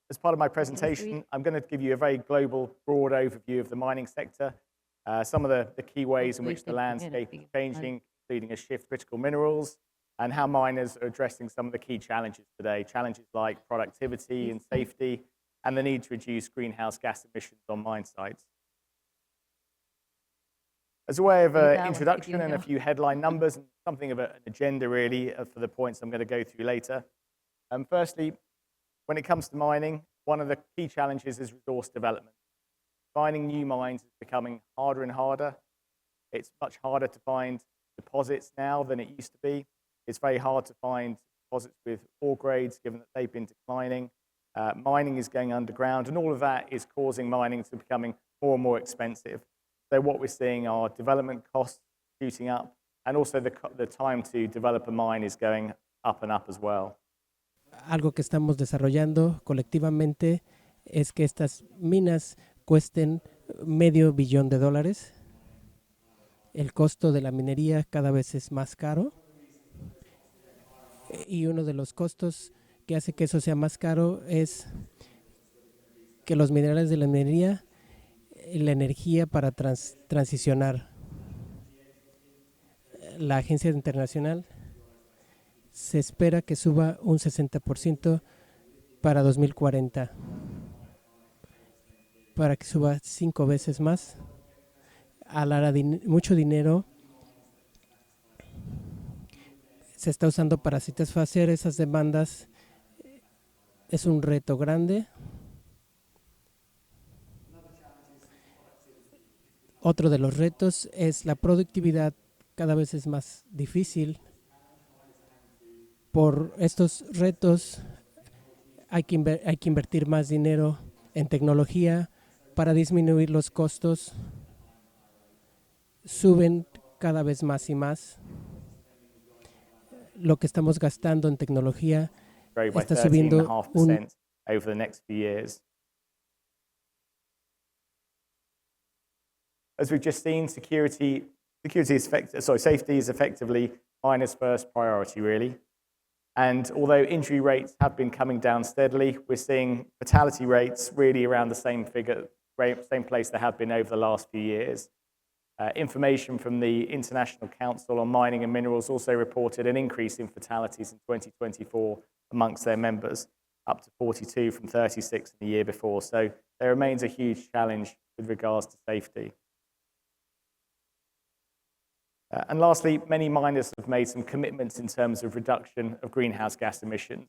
As part of my presentation, I'm going to give you a very global, broad overview of the mining sector, some of the key ways in which the landscape is changing, including a shift to critical minerals, and how miners are addressing some of the key challenges today, challenges like productivity and safety, and the need to reduce greenhouse gas emissions on mine sites. As a way of introduction and a few headline numbers, and something of an agenda really for the points I'm going to go through later. Firstly, when it comes to mining, one of the key challenges is resource development. Finding new mines is becoming harder and harder. It's much harder to find deposits now than it used to be. It's very hard to find deposits with ore grades, given that they've been declining. Mining is going underground, and all of that is causing mining to becoming more and more expensive. So what we're seeing are development costs shooting up, and also the time to develop a mine is going up and up as well. Algo que estamos desarrollando colectivamente es que estas minas cuesten $500 million. El costo de la minería cada vez es más caro. Y uno de los costos que hace que eso sea más caro es que los minerales de la minería, la energía para transicionar. La agencia internacional se espera que suba un 60% para 2040, para que suba 5 veces más. Hablará mucho dinero se está usando para satisfacer esas demandas. Es un reto grande. Otro de los retos es la productividad, cada vez es más difícil. Por estos retos hay que invertir más dinero en tecnología para disminuir los costos. Suben cada vez más y más. Lo que estamos gastando en tecnología está subiendo over the next few years. As we've just seen, safety is effectively miners' first priority, really. And although injury rates have been coming down steadily, we're seeing fatality rates really around the same place they have been over the last few years. Information from the International Council on Mining and Minerals also reported an increase in fatalities in 2024 amongst their members, up to 42 from 36 in the year before. So there remains a huge challenge with regards to safety. And lastly, many miners have made some commitments in terms of reduction of greenhouse gas emissions.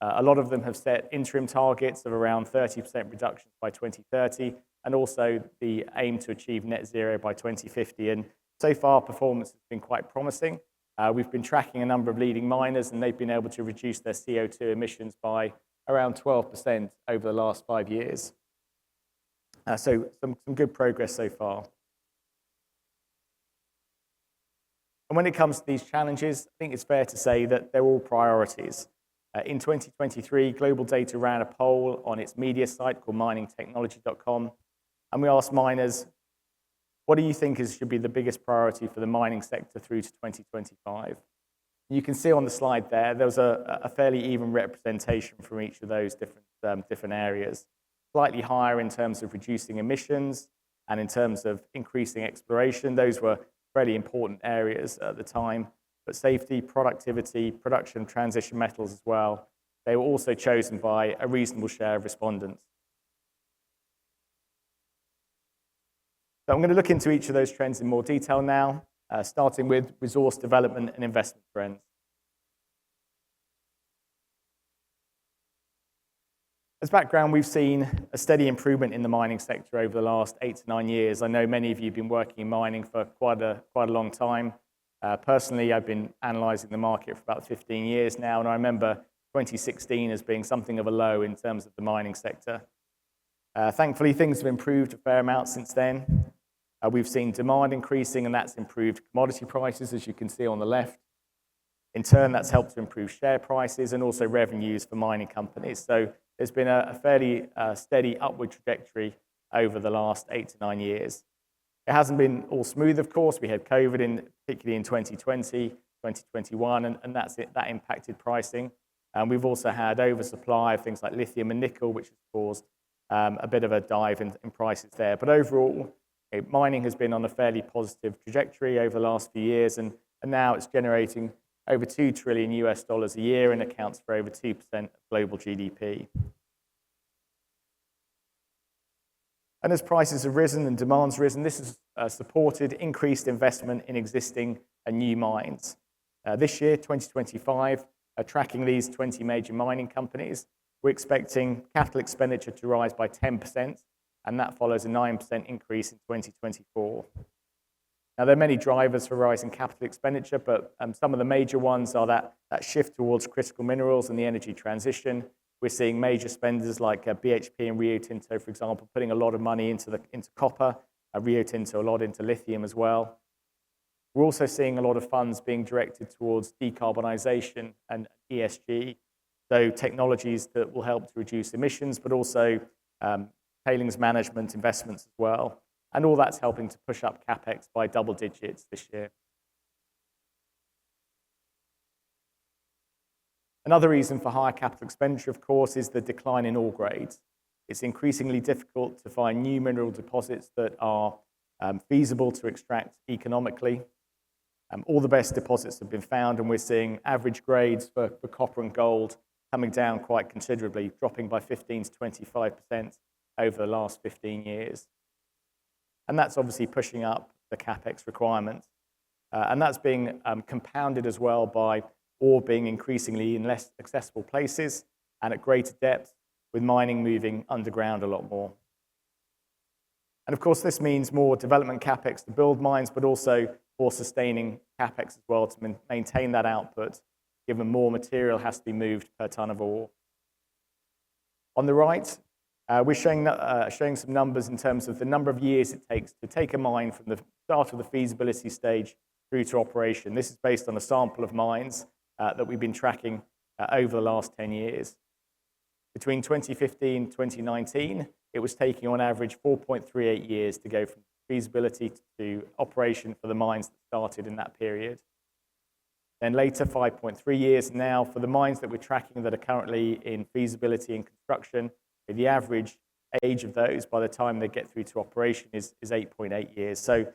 A lot of them have set interim targets of around 30% reductions by 2030, and also the aim to achieve net zero by 2050. And so far, performance has been quite promising. We've been tracking a number of leading miners, and they've been able to reduce their CO2 emissions by around 12% over the last 5 years. So some good progress so far. And when it comes to these challenges, I think it's fair to say that they're all priorities. In 2023, Global Data ran a poll on its media site called miningtechnology.com, and we asked miners, what do you think should be the biggest priority for the mining sector through to 2025? You can see on the slide there was a fairly even representation from each of those different areas. Slightly higher in terms of reducing emissions and in terms of increasing exploration. Those were fairly important areas at the time, but safety, productivity, production, transition metals as well, they were also chosen by a reasonable share of respondents. So I'm going to look into each of those trends in more detail now, starting with resource development and investment trends. As background, we've seen a steady improvement in the mining sector over the last 8 to 9 years. I know many of you have been working in mining for quite a long time. Personally, I've been analysing the market for about 15 years now, and I remember 2016 as being something of a low in terms of the mining sector. Thankfully, things have improved a fair amount since then. We've seen demand increasing, and that's improved commodity prices, as you can see on the left. In turn, that's helped to improve share prices and also revenues for mining companies. So there's been a fairly steady upward trajectory over the last 8 to 9 years. It hasn't been all smooth, of course. We had COVID, particularly in 2020, 2021, and that impacted pricing. And we've also had oversupply of things like lithium and nickel, which has caused a bit of a dive in prices there. But overall, mining has been on a fairly positive trajectory over the last few years, and now it's generating over $2 trillion a year and accounts for over 2% of global GDP. And as prices have risen and demand's risen, this has supported increased investment in existing and new mines. This year, 2025, tracking these 20 major mining companies, we're expecting capital expenditure to rise by 10%, and that follows a 9% increase in 2024. Now, there are many drivers for rising capital expenditure, but some of the major ones are that shift towards critical minerals and the energy transition. We're seeing major spenders like BHP and Rio Tinto, for example, putting a lot of money into copper, Rio Tinto a lot into lithium as well. We're also seeing a lot of funds being directed towards decarbonisation and ESG, so technologies that will help to reduce emissions, but also tailings management investments as well. And all that's helping to push up CapEx by double digits this year. Another reason for higher capital expenditure, of course, is the decline in ore grades. It's increasingly difficult to find new mineral deposits that are feasible to extract economically. All the best deposits have been found, and we're seeing average grades for copper and gold coming down quite considerably, dropping by 15 to 25% over the last 15 years. And that's obviously pushing up the CapEx requirements. And that's being compounded as well by ore being increasingly in less accessible places and at greater depth, with mining moving underground a lot more. And of course, this means more development CapEx to build mines, but also more sustaining CapEx as well to maintain that output, given more material has to be moved per ton of ore. On the right, we're showing some numbers in terms of the number of years it takes to take a mine from the start of the feasibility stage through to operation. This is based on a sample of mines that we've been tracking over the last 10 years. Between 2015 and 2019, it was taking on average 4.38 years to go from feasibility to operation for the mines that started in that period. Then later, 5.3 years. Now, for the mines that we're tracking that are currently in feasibility and construction, the average age of those by the time they get through to operation is 8.8 years. So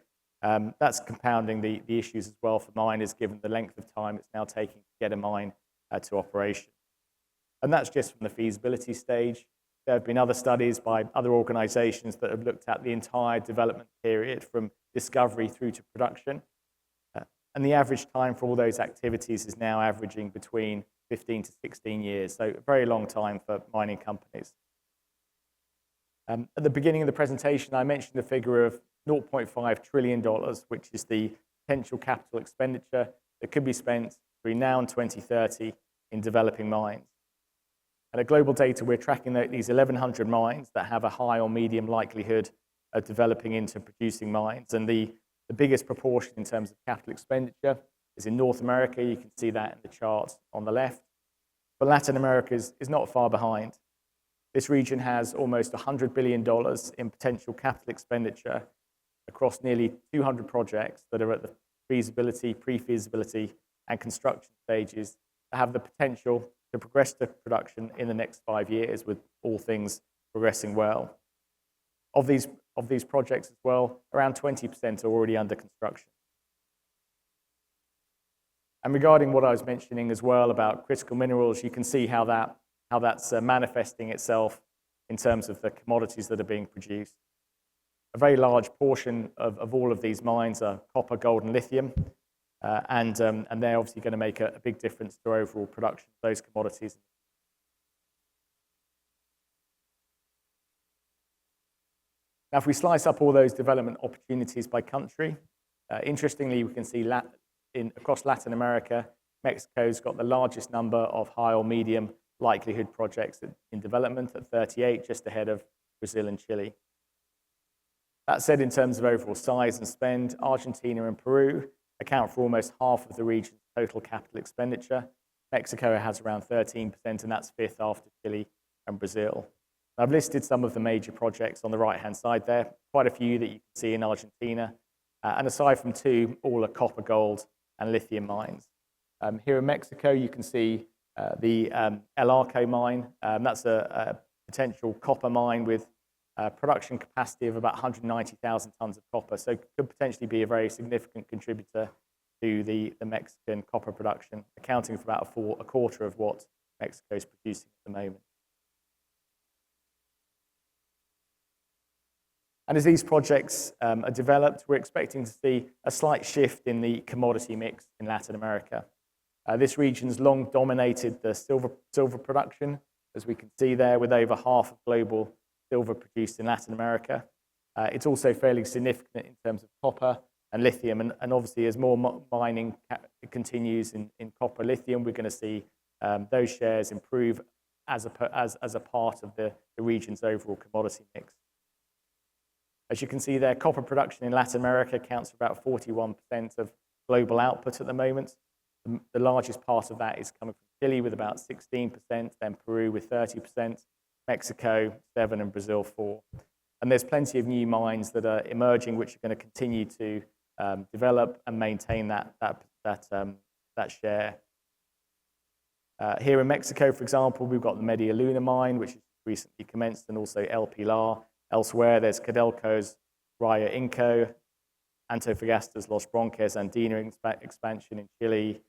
that's compounding the issues as well for miners, given the length of time it's now taking to get a mine to operation. And that's just from the feasibility stage. There have been other studies by other organizations that have looked at the entire development period from discovery through to production. And the average time for all those activities is now averaging between 15 to 16 years, so a very long time for mining companies. At the beginning of the presentation, I mentioned the figure of $0.5 trillion, which is the potential capital expenditure that could be spent between now and 2030 in developing mines. And at Global Data, we're tracking these 1,100 mines that have a high or medium likelihood of developing into producing mines. And the biggest proportion in terms of capital expenditure is in North America. You can see that in the chart on the left. But Latin America is not far behind. This region has almost $100 billion in potential capital expenditure across nearly 200 projects that are at the feasibility, pre-feasibility, and construction stages that have the potential to progress to production in the next 5 years, with all things progressing well. Of these projects as well, around 20% are already under construction. And regarding what I was mentioning as well about critical minerals, you can see how that's manifesting itself in terms of the commodities that are being produced. A very large portion of all of these mines are copper, gold, and lithium, and they're obviously going to make a big difference to overall production of those commodities. Now, if we slice up all those development opportunities by country, interestingly, we can see across Latin America, Mexico's got the largest number of high or medium likelihood projects in development at 38, just ahead of Brazil and Chile. That said, in terms of overall size and spend, Argentina and Peru account for almost half of the region's total capital expenditure. Mexico has around 13%, and that's fifth after Chile and Brazil. I've listed some of the major projects on the right-hand side there, quite a few that you can see in Argentina. And aside from two, all are copper, gold, and lithium mines. Here in Mexico, you can see The El Arco mine, that's a potential copper mine with production capacity of about 190,000 tons of copper, so could potentially be a very significant contributor to the Mexican copper production, accounting for about a quarter of what Mexico is producing at the moment. And as these projects are developed, we're expecting to see a slight shift in the commodity mix in Latin America. This region's long dominated the silver production, as we can see there, with over half of global silver produced in Latin America. It's also fairly significant in terms of copper and lithium, and obviously as more mining continues in copper lithium, we're going to see those shares improve as a part of the region's overall commodity mix. As you can see there, copper production in Latin America accounts for about 41% of global output at the moment. The largest part of that is coming from Chile with about 16%, then Peru with 30%, Mexico 7%, and Brazil 4%. And there's plenty of new mines that are emerging which are going to continue to develop and maintain that share. Here in Mexico, for example, we've got the Media Luna mine, which has recently commenced, and also El Pilar. Elsewhere, there's Codelco's Rayo Inco, Antofagasta's Los Bronces Andina expansion in Chile,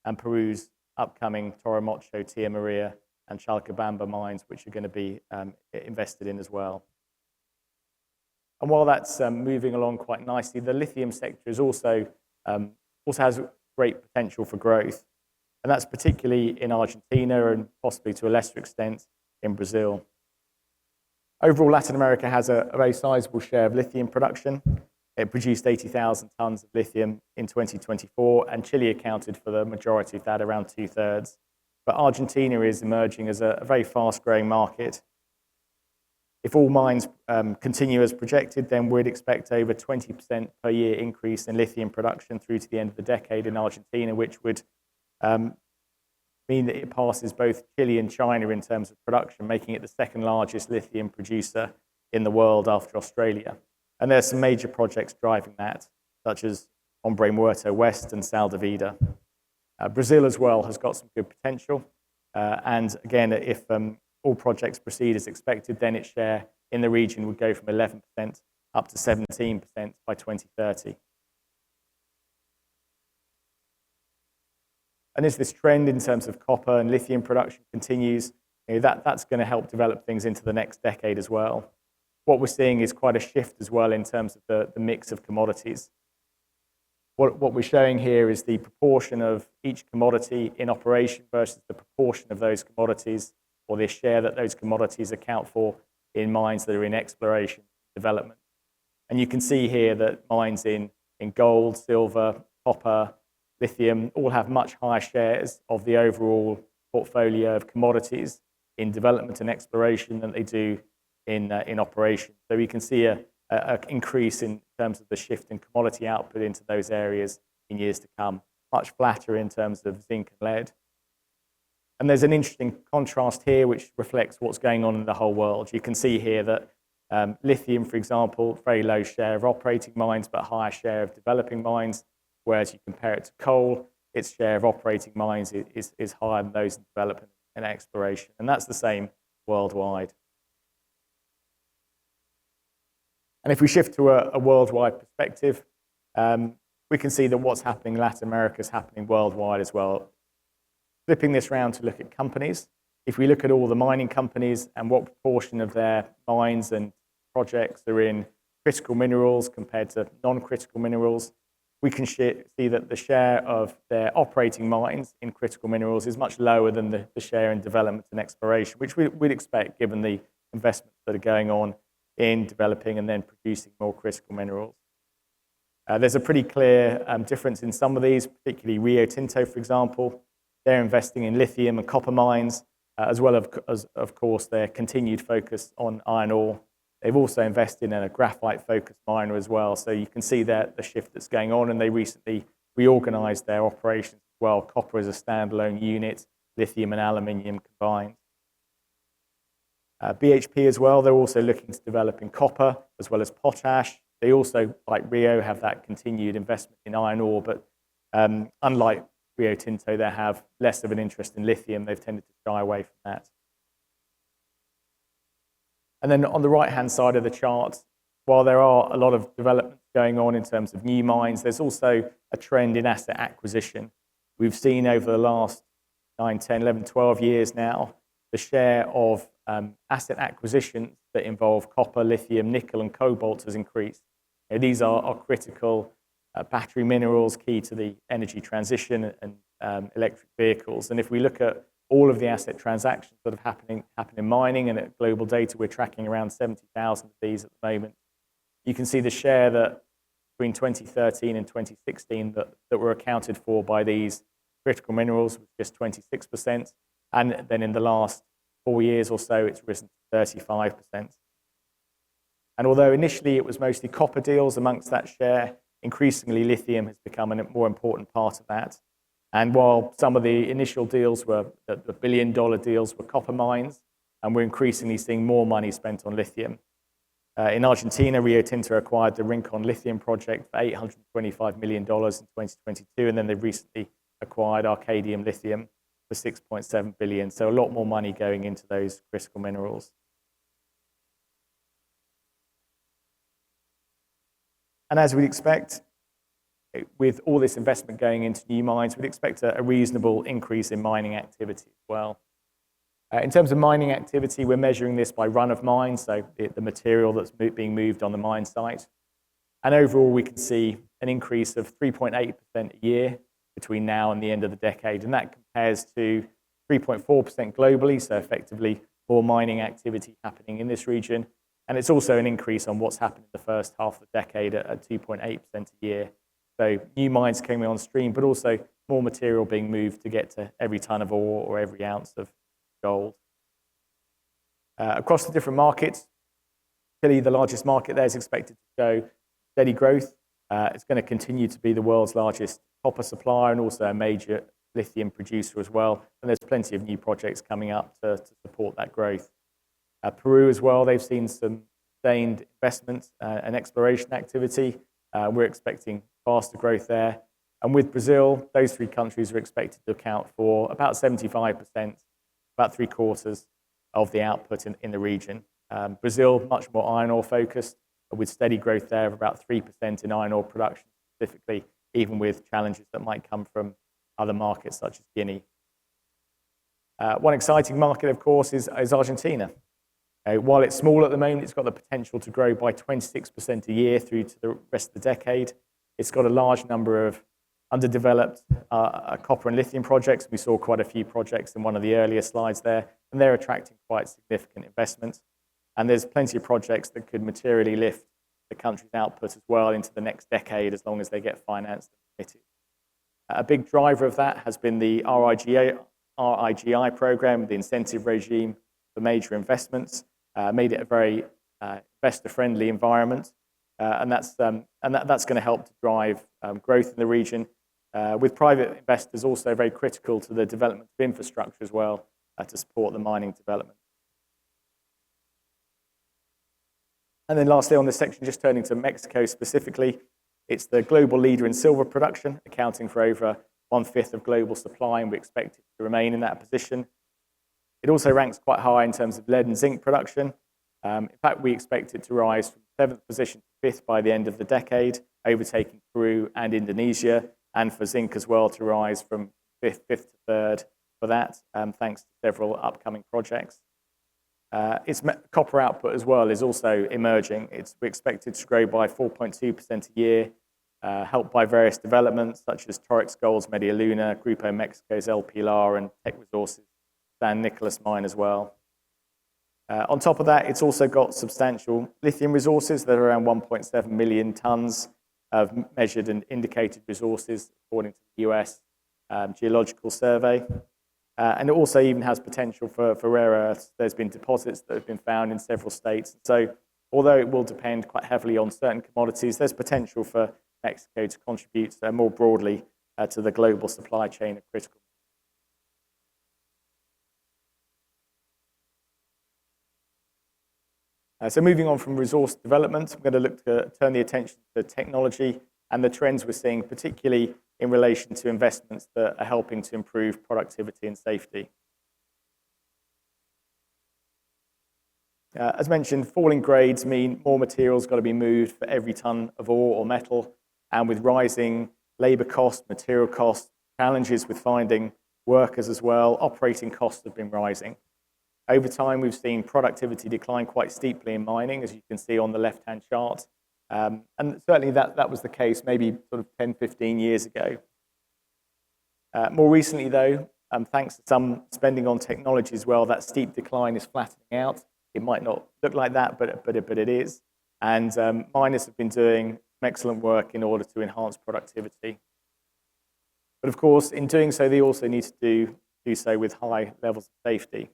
and Peru's upcoming Toromocho, Tía María, and Chalcobamba mines, which are going to be invested in as well. And while that's moving along quite nicely, the lithium sector is also has great potential for growth, and that's particularly in Argentina and possibly to a lesser extent in Brazil. Overall, Latin America has a very sizable share of lithium production. It produced 80,000 tons of lithium in 2024, and Chile accounted for the majority of that, around 2/3. But Argentina is emerging as a very fast-growing market. If all mines continue as projected, then we'd expect over 20% per year increase in lithium production through to the end of the decade in Argentina, which would mean that it passes both Chile and China in terms of production, making it the second largest lithium producer in the world after Australia. And there are some major projects driving that, such as Hombre Muerto West and Sal de Vida. Brazil as well has got some good potential. And again, if all projects proceed as expected, then its share in the region would go from 11% up to 17% by 2030. And as this trend in terms of copper and lithium production continues, that's going to help develop things into the next decade as well. What we're seeing is quite a shift as well in terms of the mix of commodities. What we're showing here is the proportion of each commodity in operation versus the proportion of those commodities, or the share that those commodities account for in mines that are in exploration development. And you can see here that mines in gold, silver, copper, lithium all have much higher shares of the overall portfolio of commodities in development and exploration than they do in operation. So we can see an increase in terms of the shift in commodity output into those areas in years to come, much flatter in terms of zinc and lead. And there's an interesting contrast here which reflects what's going on in the whole world. You can see here that lithium, for example, very low share of operating mines, but higher share of developing mines, whereas you compare it to coal, its share of operating mines is higher than those in development and exploration. And that's the same worldwide. And if we shift to a worldwide perspective, we can see that what's happening in Latin America is happening worldwide as well. Flipping this round to look at companies, if we look at all the mining companies and what proportion of their mines and projects are in critical minerals compared to non-critical minerals, we can see that the share of their operating mines in critical minerals is much lower than the share in development and exploration, which we'd expect given the investments that are going on in developing and then producing more critical minerals. There's a pretty clear difference in some of these, particularly Rio Tinto, for example. They're investing in lithium and copper mines, as well as, of course, their continued focus on iron ore. They've also invested in a graphite-focused miner as well. So you can see the shift that's going on, and they recently reorganized their operations as well. Copper as a standalone unit, lithium and aluminium combined. BHP as well, they're also looking to develop in copper as well as potash. They also, like Rio, have that continued investment in iron ore, but unlike Rio Tinto there have less of an interest in lithium. They've tended to shy away from that. And then on the right-hand side of the chart, while there are a lot of developments going on in terms of new mines, there's also a trend in asset acquisition. We've seen over the last 9, 10, 11, 12 years now, the share of asset acquisitions that involve copper, lithium, nickel, and cobalt has increased. These are critical battery minerals key to the energy transition and electric vehicles. And if we look at all of the asset transactions that have happened in mining, and at Global Data, we're tracking around 70,000 of these at the moment. You can see the share that between 2013 and 2016 that were accounted for by these critical minerals was just 26%. And then in the last 4 years or so, it's risen to 35%. And although initially it was mostly copper deals amongst that share, increasingly lithium has become a more important part of that. And while some of the initial deals were, the billion-dollar deals were copper mines, and we're increasingly seeing more money spent on lithium. In Argentina, Rio Tinto acquired the Rincon lithium project for $825 million in 2022, and then they recently acquired Arcadium Lithium for $6.7 billion. So a lot more money going into those critical minerals. And as we'd expect, with all this investment going into new mines, we'd expect a reasonable increase in mining activity as well. In terms of mining activity, we're measuring this by run of mine, so the material that's being moved on the mine site. And overall, we can see an increase of 3.8% a year between now and the end of the decade, and that compares to 3.4% globally, so effectively more mining activity happening in this region. And it's also an increase on what's happened in the first half of the decade at 2.8% a year. So new mines coming on stream, but also more material being moved to get to every ton of ore or every ounce of gold. Across the different markets, Chile, the largest market there, is expected to show steady growth. It's going to continue to be the world's largest copper supplier and also a major lithium producer as well. And there's plenty of new projects coming up to support that growth. Peru as well, they've seen some sustained investment and exploration activity. We're expecting faster growth there. And with Brazil, those three countries are expected to account for about 75%, about 3/4 of the output in the region. Brazil, much more iron ore focused, with steady growth there of about 3% in iron ore production specifically, even with challenges that might come from other markets such as Guinea. One exciting market, of course, is Argentina. While it's small at the moment, it's got the potential to grow by 26% a year through to the rest of the decade. It's got a large number of underdeveloped copper and lithium projects. We saw quite a few projects in one of the earlier slides there, and they're attracting quite significant investment. And there's plenty of projects that could materially lift the country's output as well into the next decade, as long as they get financed and committed. A big driver of that has been the RIGI program, the incentive regime for major investments, made it a very investor-friendly environment, and that's going to help to drive growth in the region, with private investors also very critical to the development of infrastructure as well to support the mining development. And then lastly on this section, just turning to Mexico specifically, it's the global leader in silver production, accounting for over 1/5 of global supply, and we expect it to remain in that position. It also ranks quite high in terms of lead and zinc production. In fact, we expect it to rise from 7th position to 5th by the end of the decade, overtaking Peru and Indonesia, and for zinc as well to rise from 5th to 3rd for that, thanks to several upcoming projects. Its copper output as well is also emerging. We're expected to grow by 4.2% a year, helped by various developments such as Torex Gold's Media Luna, Grupo Mexico's El Pilar, and Teck Resources' San Nicolas mine as well. On top of that, it's also got substantial lithium resources that are around 1.7 million tons of measured and indicated resources, according to the US Geological Survey. And it also even has potential for rare earths. There's been deposits that have been found in several states. So although it will depend quite heavily on certain commodities, there's potential for Mexico to contribute more broadly to the global supply chain of critical. So moving on from resource development, I'm going to look to turn the attention to technology and the trends we're seeing, particularly in relation to investments that are helping to improve productivity and safety. As mentioned, falling grades mean more materials got to be moved for every ton of ore or metal, and with rising labor costs, material costs, challenges with finding workers as well, operating costs have been rising. Over time, we've seen productivity decline quite steeply in mining, as you can see on the left-hand chart. And certainly that was the case maybe sort of 10, 15 years ago. More recently, though, thanks to some spending on technology as well, that steep decline is flattening out. It might not look like that, but it is. And miners have been doing excellent work in order to enhance productivity. But of course, in doing so, they also need to do so with high levels of safety.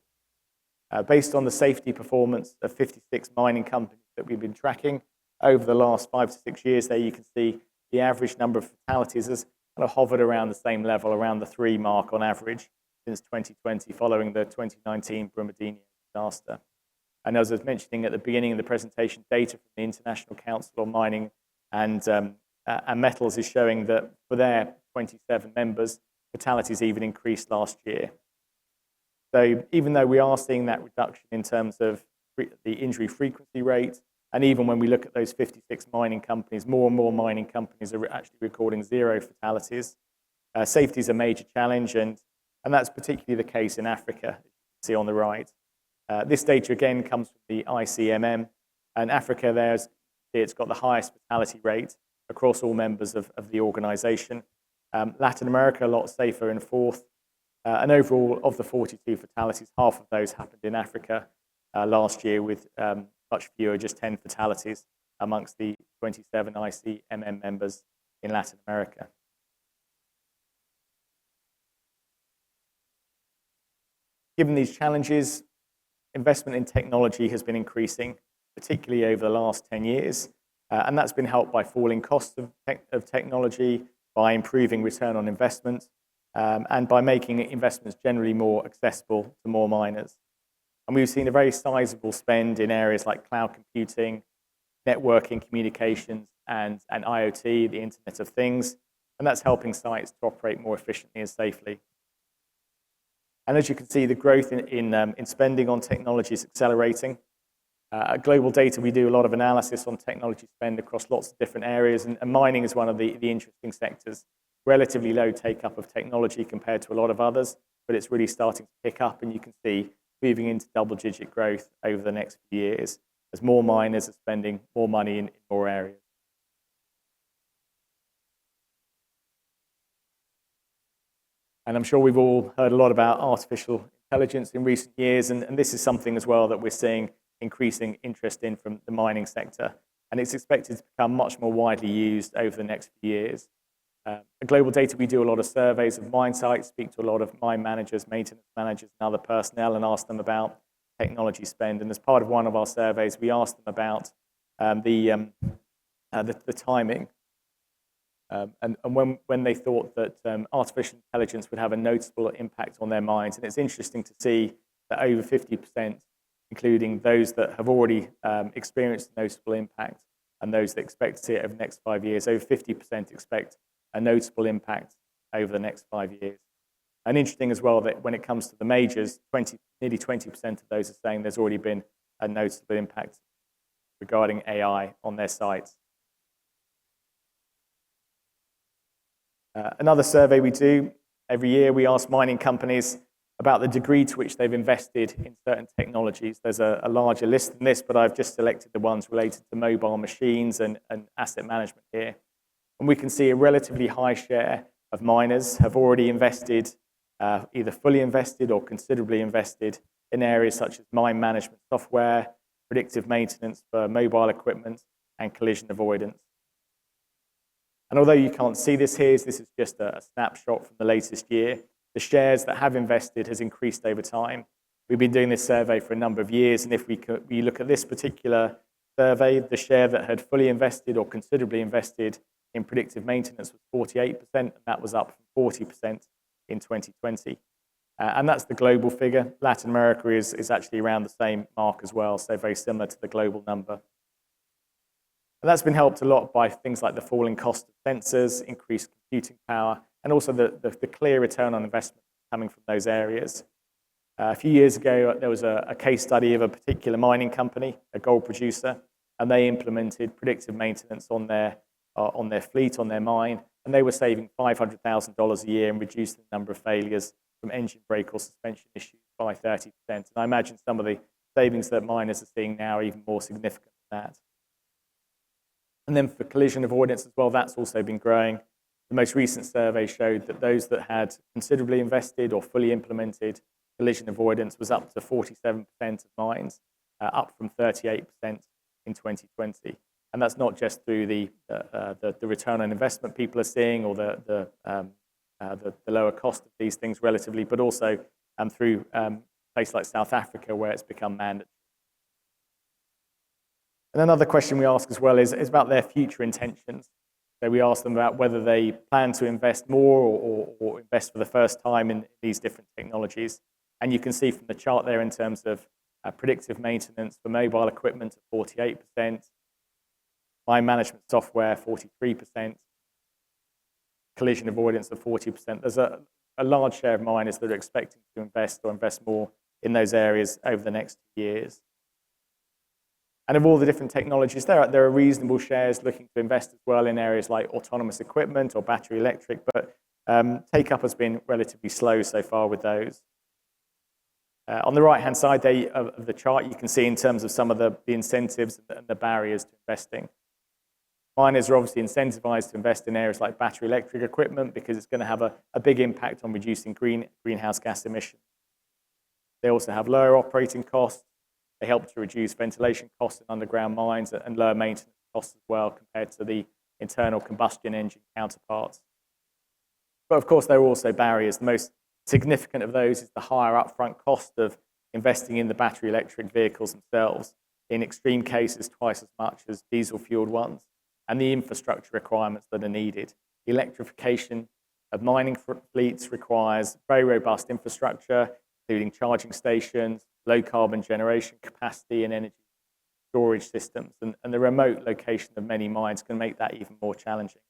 Based on the safety performance of 56 mining companies that we've been tracking over the last 5 to 6 years, there you can see the average number of fatalities has kind of hovered around the same level, around the 3 mark on average since 2020, following the 2019 Brumadinho disaster. And as I was mentioning at the beginning of the presentation, data from the International Council on Mining and Metals is showing that for their 27 members, fatalities even increased last year. So even though we are seeing that reduction in terms of the injury frequency rate, and even when we look at those 56 mining companies, more and more mining companies are actually recording 0 fatalities. Safety is a major challenge, and that's particularly the case in Africa, as you can see on the right. This data again comes from the ICMM, and Africa it's got the highest fatality rate across all members of the organization. Latin America, a lot safer in 4th. And overall, of the 42 fatalities, half of those happened in Africa last year, with much fewer, just 10 fatalities amongst the 27 ICMM members in Latin America. Given these challenges, investment in technology has been increasing, particularly over the last 10 years. And that's been helped by falling costs of technology, by improving return on investment, and by making investments generally more accessible to more miners. And we've seen a very sizable spend in areas like cloud computing, networking, communications, and IoT, the Internet of Things. And that's helping sites to operate more efficiently and safely. And as you can see, the growth in spending on technology is accelerating. At Global Data, we do a lot of analysis on technology spend across lots of different areas, and mining is one of the interesting sectors. Relatively low take-up of technology compared to a lot of others, but it's really starting to pick up, and you can see moving into double-digit growth over the next few years as more miners are spending more money in more areas. And I'm sure we've all heard a lot about artificial intelligence in recent years, and this is something as well that we're seeing increasing interest in from the mining sector, and it's expected to become much more widely used over the next few years. At Global Data, we do a lot of surveys of mine sites, speak to a lot of mine managers, maintenance managers, and other personnel, and ask them about technology spend. And as part of one of our surveys, we asked them about the timing and when they thought that artificial intelligence would have a noticeable impact on their mines. And it's interesting to see that over 50%, including those that have already experienced a noticeable impact and those that expect to see it over the next 5 years, over 50% expect a noticeable impact over the next 5 years. And interesting as well that when it comes to the majors, nearly 20% of those are saying there's already been a noticeable impact regarding AI on their sites. Another survey we do every year, we ask mining companies about the degree to which they've invested in certain technologies. There's a larger list than this, but I've just selected the ones related to mobile machines and asset management here. And we can see a relatively high share of miners have already invested, either fully invested or considerably invested in areas such as mine management software, predictive maintenance for mobile equipment, and collision avoidance. And although you can't see this here, this is just a snapshot from the latest year, the shares that have invested has increased over time. We've been doing this survey for a number of years, and if we look at this particular survey, the share that had fully invested or considerably invested in predictive maintenance was 48%, and that was up from 40% in 2020. And that's the global figure. Latin America is actually around the same mark as well, so very similar to the global number. And that's been helped a lot by things like the falling cost of sensors, increased computing power, and also the clear return on investment coming from those areas. A few years ago, there was a case study of a particular mining company, a gold producer, and they implemented predictive maintenance on their fleet, on their mine, and they were saving $500,000 a year and reduced the number of failures from engine brake or suspension issues by 30%. And I imagine some of the savings that miners are seeing now are even more significant than that. And then for collision avoidance as well, that's also been growing. The most recent survey showed that those that had considerably invested or fully implemented collision avoidance was up to 47% of mines, up from 38% in 2020. And that's not just through the return on investment people are seeing or the lower cost of these things relatively, but also through places like South Africa where it's become mandatory. And another question we ask as well is about their future intentions. So we ask them about whether they plan to invest more or invest for the first time in these different technologies. And you can see from the chart there in terms of predictive maintenance for mobile equipment at 48%, mine management software 43%, collision avoidance of 40%. There's a large share of miners that are expecting to invest or invest more in those areas over the next years. And of all the different technologies, there are reasonable shares looking to invest as well in areas like autonomous equipment or battery electric, but take-up has been relatively slow so far with those. On the right-hand side of the chart, you can see in terms of some of the incentives and the barriers to investing. Miners are obviously incentivized to invest in areas like battery electric equipment because it's going to have a big impact on reducing greenhouse gas emissions. They also have lower operating costs. They help to reduce ventilation costs in underground mines and lower maintenance costs as well compared to the internal combustion engine counterparts. But of course, there are also barriers. The most significant of those is the higher upfront cost of investing in the battery electric vehicles themselves, in extreme cases twice as much as diesel-fueled ones, and the infrastructure requirements that are needed. Electrification of mining fleets requires very robust infrastructure, including charging stations, low carbon generation capacity and energy storage systems, and the remote location of many mines can make that even more challenging.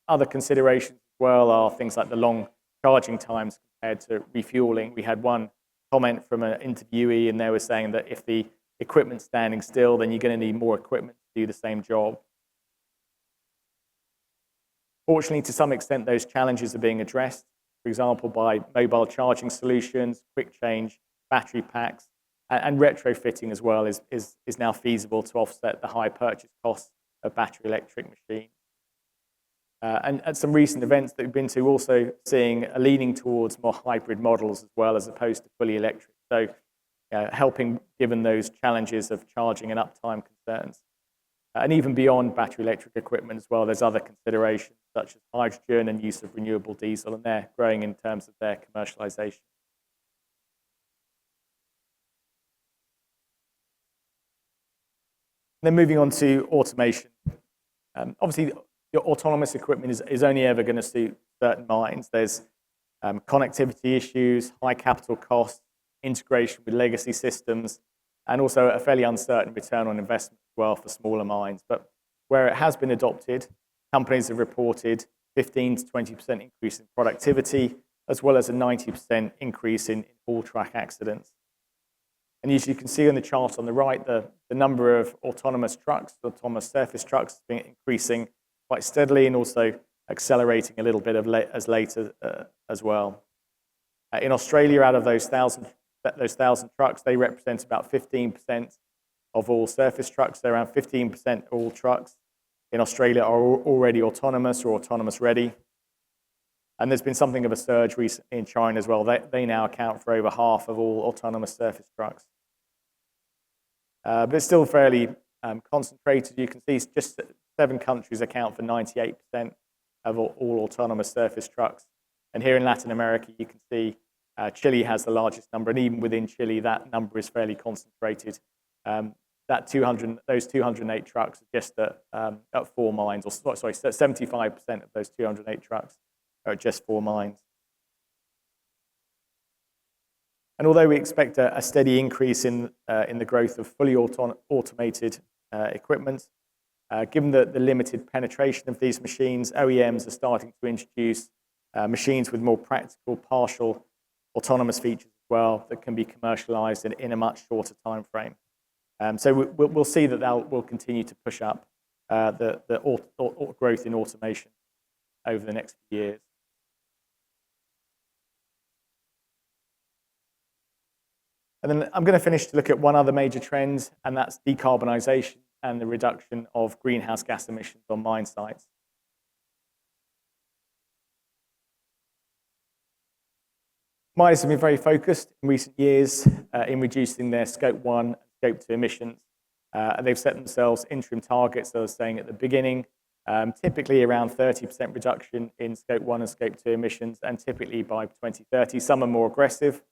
Other considerations as well are things like the long charging times compared to refueling. We had one comment from an interviewee, and they were saying that if the equipment's standing still, then you're going to need more equipment to do the same job. Fortunately, to some extent, those challenges are being addressed, for example, by mobile charging solutions, quick change, battery packs, and retrofitting as well is now feasible to offset the high purchase costs of battery electric machines. And at some recent events that we've been to, also seeing a leaning towards more hybrid models as well, as opposed to fully electric. So helping given those challenges of charging and uptime concerns. And even beyond battery electric equipment as well, there's other considerations such as hydrogen and use of renewable diesel, and they're growing in terms of their commercialization. Then moving on to automation. Obviously, your autonomous equipment is only ever going to suit certain mines. There's connectivity issues, high capital costs, integration with legacy systems, and also a fairly uncertain return on investment as well for smaller mines. But where it has been adopted, companies have reported 15 to 20% increase in productivity, as well as a 90% increase in haul track accidents. And as you can see on the chart on the right, the number of autonomous trucks, autonomous surface trucks, has been increasing quite steadily and also accelerating a little bit as later as well. In Australia, out of those 1,000 trucks, they represent about 15% of all surface trucks. So around 15% of all trucks in Australia are already autonomous or autonomous ready. And there's been something of a surge recently in China as well. They now account for over half of all autonomous surface trucks. But it's still fairly concentrated. You can see just 7 countries account for 98% of all autonomous surface trucks. And here in Latin America, you can see Chile has the largest number, and even within Chile, that number is fairly concentrated. Those 208 trucks are just at 4 mines, or sorry, 75% of those 208 trucks are at just 4 mines. And although we expect a steady increase in the growth of fully automated equipment, Given the limited penetration of these machines, OEMs are starting to introduce machines with more practical, partial, autonomous features as well that can be commercialized in a much shorter time frame. So we'll see that will continue to push up the growth in automation over the next few years. And then I'm going to finish to look at one other major trend, and that's decarbonization and the reduction of greenhouse gas emissions on mine sites. Miners have been very focused in recent years in reducing their Scope 1 and Scope 2 emissions. And they've set themselves interim targets, as I was saying at the beginning, typically around 30% reduction in Scope 1 and Scope 2 emissions, and typically by 2030. Some are more aggressive,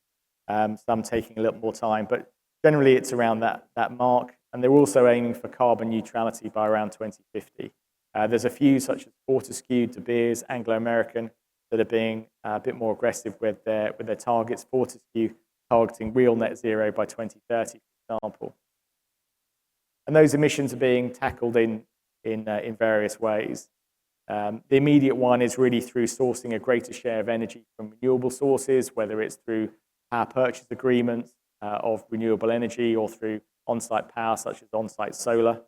some taking a little more time, but generally it's around that mark. And they're also aiming for carbon neutrality by around 2050. There's a few, such as Fortescue, De Beers, Anglo American, that are being a bit more aggressive with their targets. Fortescue targeting real net zero by 2030, for example. And those emissions are being tackled in various ways. The immediate one is really through sourcing a greater share of energy from renewable sources, whether it's through power purchase agreements of renewable energy or through on-site power, such as on-site solar.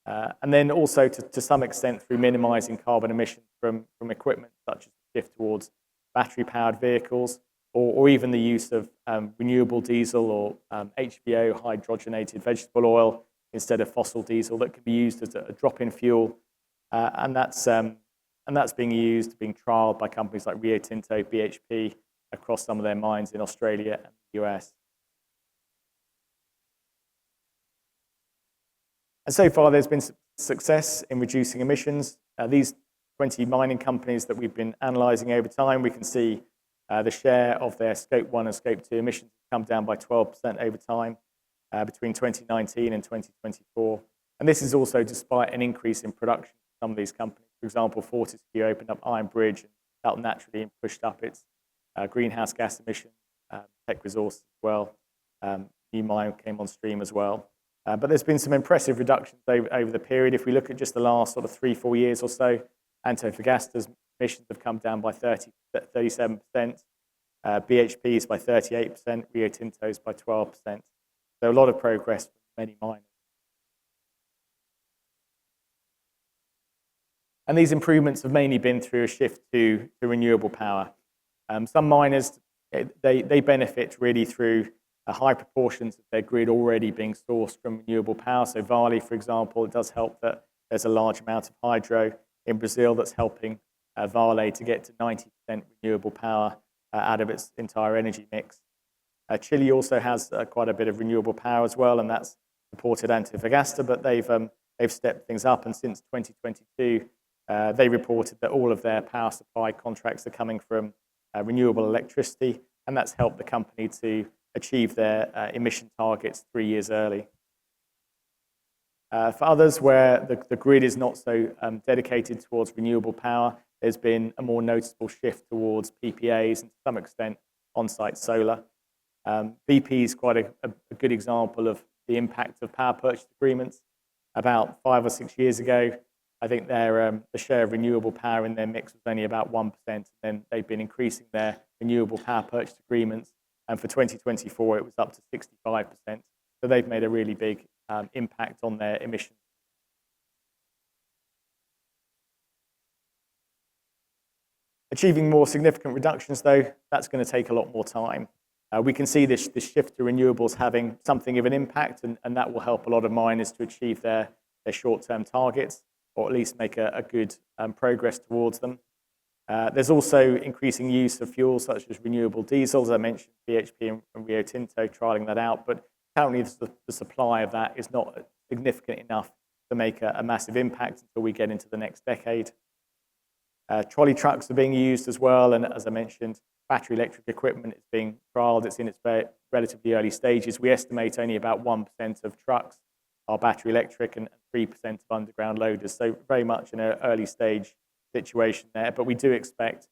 And then also to some extent through minimizing carbon emissions from equipment, such as the shift towards battery-powered vehicles, or even the use of renewable diesel or HVO, hydrogenated vegetable oil, instead of fossil diesel that can be used as a drop-in fuel. And that's being trialed by companies like Rio Tinto, BHP, across some of their mines in Australia and the US. And so far, there's been success in reducing emissions. These 20 mining companies that we've been analyzing over time, we can see the share of their Scope 1 and Scope 2 emissions come down by 12% over time between 2019 and 2024. And this is also despite an increase in production for some of these companies. For example, Fortescue opened up Iron Bridge, and that naturally pushed up its greenhouse gas emissions. Tech Resources as well. New mine came on stream as well. But there's been some impressive reductions over the period. If we look at just the last sort of 3-4 years or so, Antofagasta's emissions have come down by 37%, BHP's by 38%, Rio Tinto's by 12%. So a lot of progress for many miners. And these improvements have mainly been through a shift to renewable power. Some miners, they benefit really through high proportions of their grid already being sourced from renewable power. So Vale, for example, it does help that there's a large amount of hydro in Brazil that's helping Vale to get to 90% renewable power out of its entire energy mix. Chile also has quite a bit of renewable power as well, and that's supported Antofagasta, but they've stepped things up, and since 2022, they reported that all of their power supply contracts are coming from renewable electricity, and that's helped the company to achieve their emission targets 3 years early. For others, where the grid is not so dedicated towards renewable power, there's been a more noticeable shift towards PPAs and to some extent on-site solar. BP is quite a good example of the impact of power purchase agreements. About 5 or 6 years ago, I think the share of renewable power in their mix was only about 1%, and then they've been increasing their renewable power purchase agreements, and for 2024 it was up to 65%. So they've made a really big impact on their emissions. Achieving more significant reductions, though, that's going to take a lot more time. We can see this shift to renewables having something of an impact, and that will help a lot of miners to achieve their short-term targets, or at least make a good progress towards them. There's also increasing use of fuels such as renewable diesel. As I mentioned, BHP and Rio Tinto trialing that out, but currently the supply of that is not significant enough to make a massive impact until we get into the next decade. Trolley trucks are being used as well, and as I mentioned, battery electric equipment is being trialed. It's in its relatively early stages. We estimate only about 1% of trucks are battery electric and 3% of underground loaders, so very much in an early stage situation there. But we do expect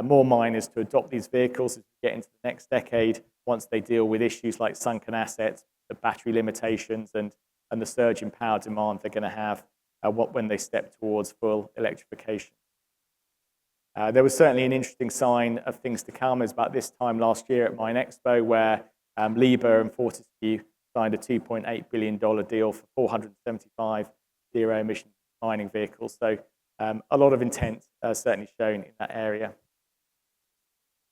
more miners to adopt these vehicles as we get into the next decade, once they deal with issues like sunken assets, the battery limitations, and the surge in power demand they're going to have when they step towards full electrification. There was certainly an interesting sign of things to come. It was about this time last year at Mine Expo where Liebherr and Fortescue signed a $2.8 billion deal for 475 zero-emission mining vehicles. So a lot of intent certainly shown in that area.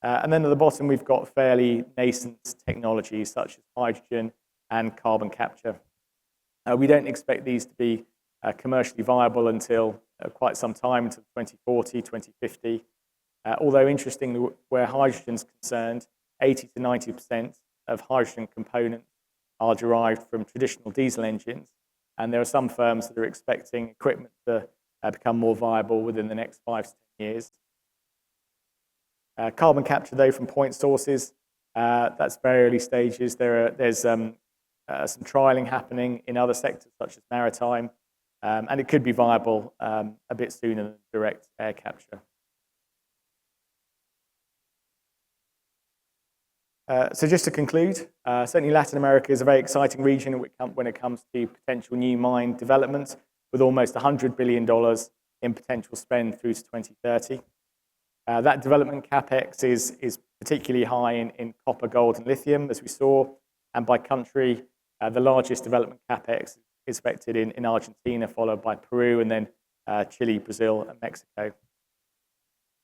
And then at the bottom, we've got fairly nascent technologies such as hydrogen and carbon capture. We don't expect these to be commercially viable until quite some time, until 2040, 2050. Although interestingly, where hydrogen is concerned, 80 to 90% of hydrogen components are derived from traditional diesel engines. And there are some firms that are expecting equipment to become more viable within the next 5 to 10 years. Carbon capture, though, from point sources, that's very early stages. There's some trialing happening in other sectors, such as maritime, and it could be viable a bit sooner than direct air capture. So just to conclude, certainly Latin America is a very exciting region when it comes to potential new mine development, with almost $100 billion in potential spend through to 2030. That development capex is particularly high in copper, gold, and lithium, as we saw. And by country, the largest development capex is expected in Argentina, followed by Peru, and then Chile, Brazil, and Mexico.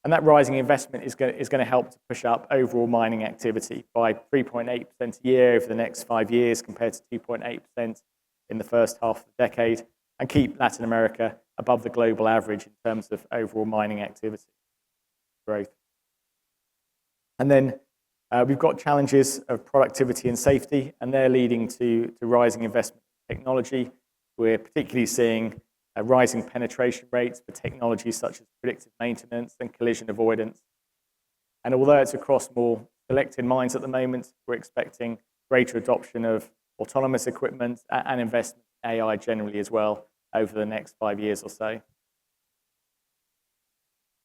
And that rising investment is going to help to push up overall mining activity by 3.8% a year over the next 5 years, compared to 2.8% in the first half of the decade, and keep Latin America above the global average in terms of overall mining activity growth. And then we've got challenges of productivity and safety, and they're leading to rising investment in technology. We're particularly seeing rising penetration rates for technologies such as predictive maintenance and collision avoidance. And although it's across more selected mines at the moment, we're expecting greater adoption of autonomous equipment and investment in AI generally as well over the next 5 years or so. And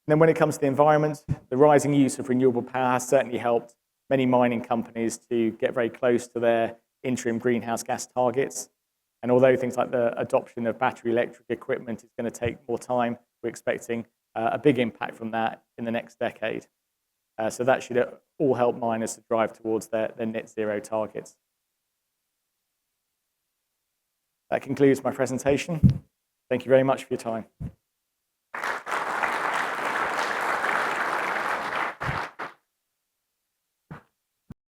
then when it comes to the environment, the rising use of renewable power has certainly helped many mining companies to get very close to their interim greenhouse gas targets. And although things like the adoption of battery electric equipment is going to take more time, we're expecting a big impact from that in the next decade. So that should all help miners to drive towards their net zero targets. That concludes my presentation. Thank you very much for your time.